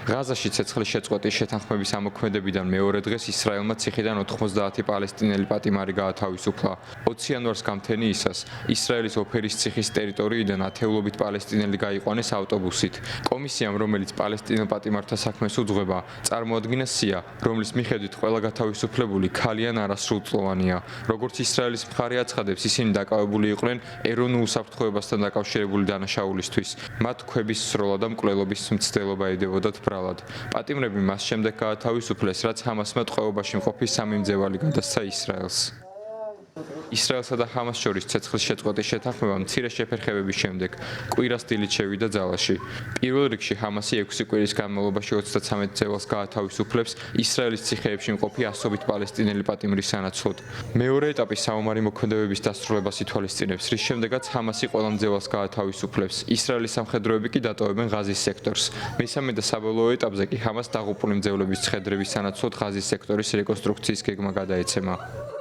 ღაზაში ცეცხლის შეწყვეტის შეთანხმების ამოქმედებიდან მეორე დღეს ისრაელმა ციხიდან 90 პალესტინელი პატიმარი გაათავისუფლა. 20 იანვარს გამთენიისას ისრაელის ოფერის ციხის ტერიტორიიდან ათეულობით პალესტინელი გაიყვანეს ავტობუსით. კომისიამ, რომელიც პალესტინელ პატიმართა საქმეს უძღვება, წარმოადგინა სია, რომლის მიხედვით ყველა გათავისუფლებული ქალიან არასრულწლოვანია. როგორც ისრაელის მხარე აცხადებს, ისინი დაკავებული იყვნენ ეროვნულ უსაფრთხოებასთან დაკავშირებული დანაშაულისთვის. მათ ქვების სროლა და მკვლელობის მცდელობა ედევოდათ ბრალად. პატიმრები მას შემდეგ გაათავისუფლეს, რაც ჰამასმა ტყვეობაში მყოფი სამი მძევალი გადასცა ისრაელს. ისრაელსა და ჰამას შორის ცეცხლის შეწყვეტის შეთანხმება მცირე შეფერხებების შემდეგ კვირას დილით შევიდა ძალაში. პირველ რიგში ჰამასი 6 კვირის განმავლობაში 33 მძევალს გაათავისუფლებს ისრაელის ციხეებში მყოფი ასობით პალესტინელი პატიმრის სანაცვლოდ. მეორე ეტაპი საომარი მოქმედებების დასრულებას ითვალისწინებს, რის შემდეგაც ჰამასი ყველა მძევალს გაათავისუფლებს. ისრაელის სამხედროები კი დატოვებენ ღაზის სექტორს. მესამე და საბოლოო ეტაპზე კი ჰამას დაღუპული მძევლების ცხედრების სანაცვლოდ ღაზის სექტორის რეკონსტრუქციის გეგმა გადაეცემა.